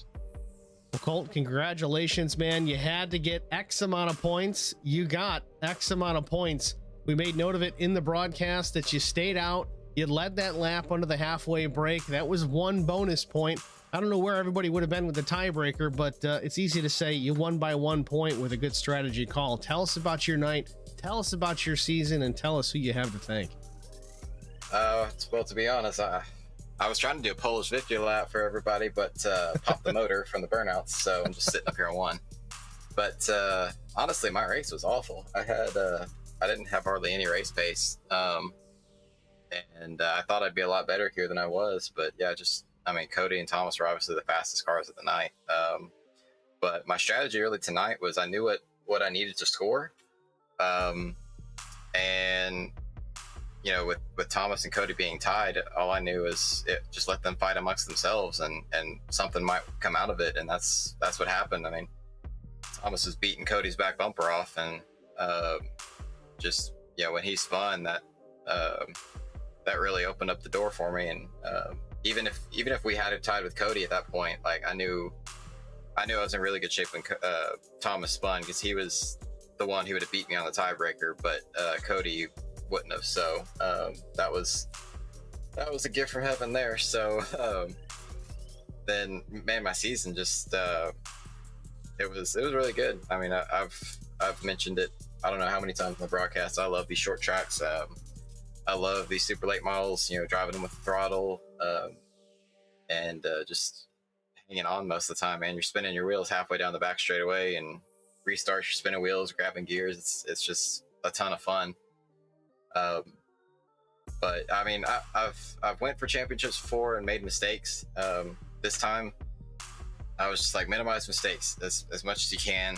Speaker 1: Well, Colt, congratulations, man. You had to get X amount of points. You got X amount of points. We made note of it in the broadcast that you stayed out. You led that lap under the halfway break. That was one bonus point. I don't know where everybody would have been with the tiebreaker, but it's easy to say you won by 1 point with a good strategy call. Tell us about your night, tell us about your season, and tell us who you have to thank.
Speaker 5: Well, to be honest, I was trying to do a Polish victory lap for everybody, but popped the motor from the burnouts, so I'm just sitting up here on one. But honestly, my race was awful. I didn't have hardly any race pace, and I thought I'd be a lot better here than I was, but yeah, Cody and Thomas were obviously the fastest cars of the night. But my strategy really tonight was I knew what I needed to score. And, with Thomas and Cody being tied, all I knew is just let them fight amongst themselves and something might come out of it. And that's what happened. I mean, Thomas was beating Cody's back bumper off, and when he spun, that really opened up the door for me. And even if we had it tied with Cody at that point, like I knew I was in really good shape when Thomas spun, because he was the one who would have beat me on the tiebreaker, but Cody wouldn't have. So that was that was a gift from heaven there. So then, man, my season just it was really good. I mean, I've mentioned it, I don't know how many times in the broadcast. I love these short tracks. I love these super late models, driving them with the throttle, and just hanging on most of the time, man. You're spinning your wheels halfway down the back straightaway and restart your spinning wheels, grabbing gears. It's just a ton of fun. But I mean, I've went for championships before and made mistakes. This time I was just like, minimize mistakes as much as you can.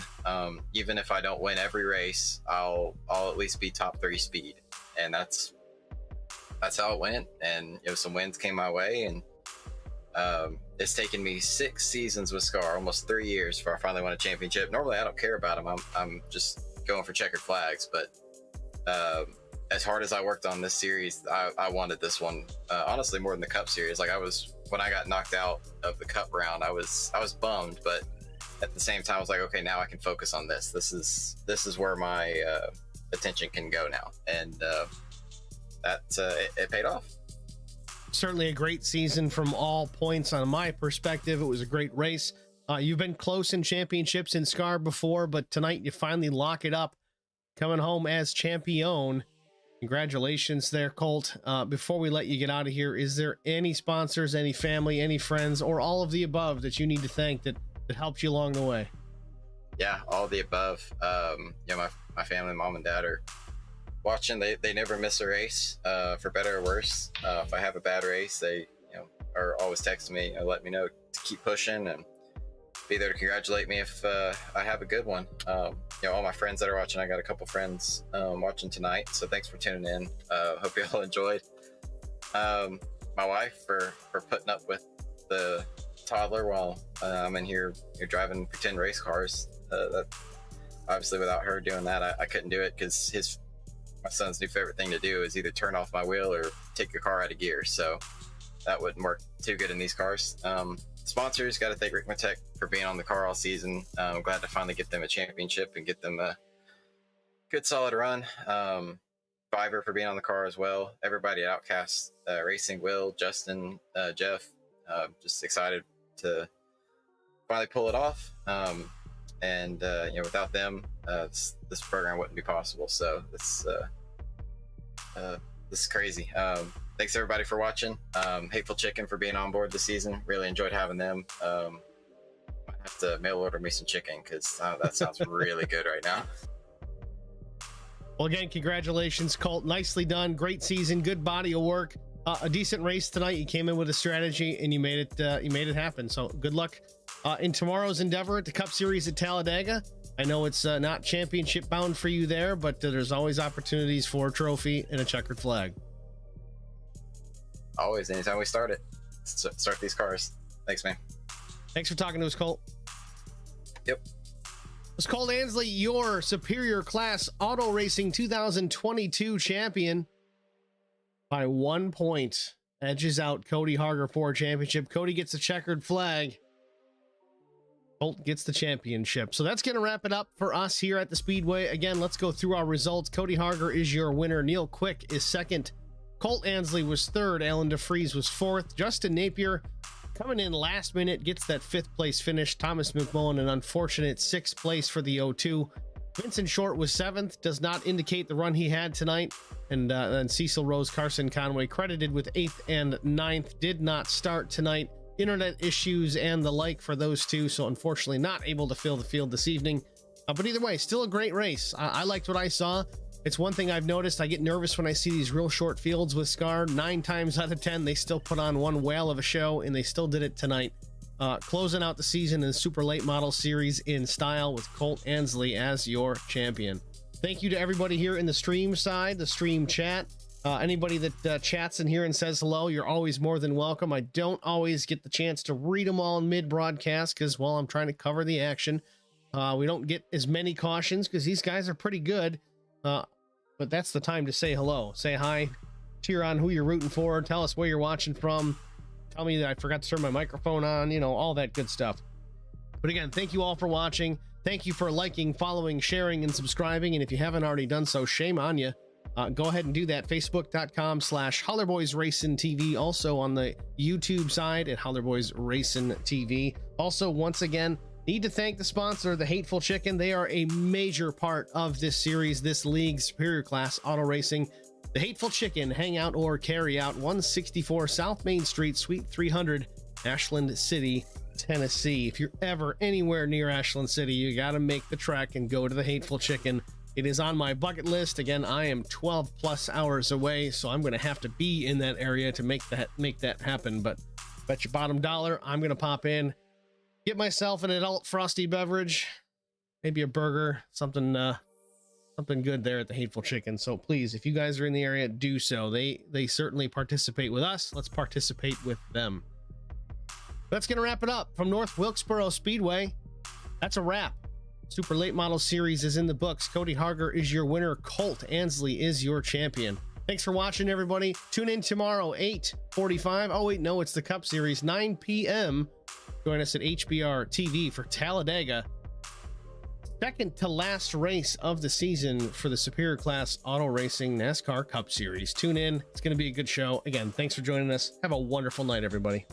Speaker 5: Even if I don't win every race, I'll at least be top 3 speed. And that's how it went. And some wins came my way, and it's taken me 6 seasons with Scar, almost 3 years, before I finally won a championship. Normally I don't care about them. I'm just going for checkered flags, but as hard as I worked on this series, I wanted this one, honestly, more than the Cup series. Like, when I got knocked out of the Cup round, I was bummed, but at the same time I was like, okay, now I can focus on this. This is where my attention can go now. And it paid off.
Speaker 1: Certainly a great season from all points. On my perspective, it was a great race. You've been close in championships in Scar before, but tonight you finally lock it up, coming home as champion. Congratulations there, Colt. Before we let you get out of here, is there any sponsors, any family, any friends, or all of the above that you need to thank that helped you along the way?
Speaker 5: Yeah, all of the above. My family, mom and dad, are watching. They never miss a race, for better or worse. If I have a bad race, they are always texting me, let me know to keep pushing, and be there to congratulate me if I have a good one. All my friends that are watching, I got a couple friends watching tonight, so thanks for tuning in. Hope you all enjoyed. My wife for putting up with the toddler while I'm in here driving pretend race cars. That obviously, without her doing that, I couldn't do it, because my son's new favorite thing to do is either turn off my wheel or take your car out of gear. So that wouldn't work too good in these cars. Sponsors, got to thank Rick Mattek for being on the car all season. I'm glad to finally get them a championship and get them a good solid run. Fiverr for being on the car as well. Everybody at Outcast Racing, Will, Justin, Jeff, just excited to finally pull it off. And without them, this program wouldn't be possible. So this is crazy. Thanks everybody for watching. Hateful Chicken for being on board this season. Really enjoyed having them. Might have to mail order me some chicken, because that sounds really good right now.
Speaker 1: Well, again, congratulations, Colt. Nicely done. Great season. Good body of work. A decent race tonight. You came in with a strategy and you made it happen. So good luck in tomorrow's endeavor at the Cup Series at Talladega. I know it's not championship bound for you there, but there's always opportunities for a trophy and a checkered flag.
Speaker 5: Always, anytime we start these cars. Thanks, man.
Speaker 1: Thanks for talking to us, Colt.
Speaker 5: Yep.
Speaker 1: It's Colt Ansley, your Superior Class Auto Racing 2022 champion, by 1 point. Edges out Cody Harger for a championship. Cody gets a checkered flag. Colt gets the championship. So that's going to wrap it up for us here at the Speedway. Again, let's go through our results. Cody Harger is your winner. Neil Quick is second. Colt Ansley was third. Alan DeFries was fourth. Justin Napier, coming in last minute, gets that 5th place finish. Thomas McMullen, an unfortunate 6th place for the 0-2. Vincent Short was 7th. Does not indicate the run he had tonight. And then Cecil Rose, Carson Conway, credited with 8th and 9th. Did not start tonight. Internet issues and the like for those two, so unfortunately not able to fill the field this evening. But either way, still a great race. I liked what I saw. It's one thing I've noticed. I get nervous when I see these real short fields with Scar. 9 times out of 10, they still put on one whale of a show, and they still did it tonight. Closing out the season in the Super Late Model Series in style with Colt Ansley as your champion. Thank you to everybody here in the stream side, the stream chat. Anybody that chats in here and says hello, you're always more than welcome. I don't always get the chance to read them all in mid-broadcast because, well, I'm trying to cover the action. We don't get as many cautions because these guys are pretty good. But that's the time to say hello. Say hi, cheer on who you're rooting for, tell us where you're watching from, tell me that I forgot to turn my microphone on, all that good stuff. But again, thank you all for watching. Thank you for liking, following, sharing, and subscribing. And if you haven't already done so, shame on you. go ahead and do that. Facebook.com/HollerBoysRacingTV. Also on the YouTube side at HollerBoysRacingTV. Also, once again, need to thank the sponsor, the Hateful Chicken. They are a major part of this series, this league, Superior Class Auto Racing. The Hateful Chicken, hang out or carry out, 164 South Main Street, Suite 300, Ashland City, Tennessee. If you're ever anywhere near Ashland City, you got to make the trek and go to the Hateful Chicken. It is on my bucket list. Again, I am 12 plus hours away, so I'm going to have to be in that area to make that happen. But bet your bottom dollar, I'm going to pop in, get myself an adult frosty beverage, maybe a burger, something good there at the Hateful Chicken. So please, if you guys are in the area, do so. They certainly participate with us. Let's participate with them. That's going to wrap it up from North Wilkesboro Speedway. That's a wrap. Super Late Model Series is in the books. Cody Harger is your winner. Colt Ansley is your champion. Thanks for watching, everybody. Tune in tomorrow, 8:45. Oh, wait, no, it's the Cup Series, 9 p.m. Join us at HBR TV for Talladega. Second to last race of the season for the Superior Class Auto Racing NASCAR Cup Series. Tune in. It's going to be a good show. Again, thanks for joining us. Have a wonderful night, everybody.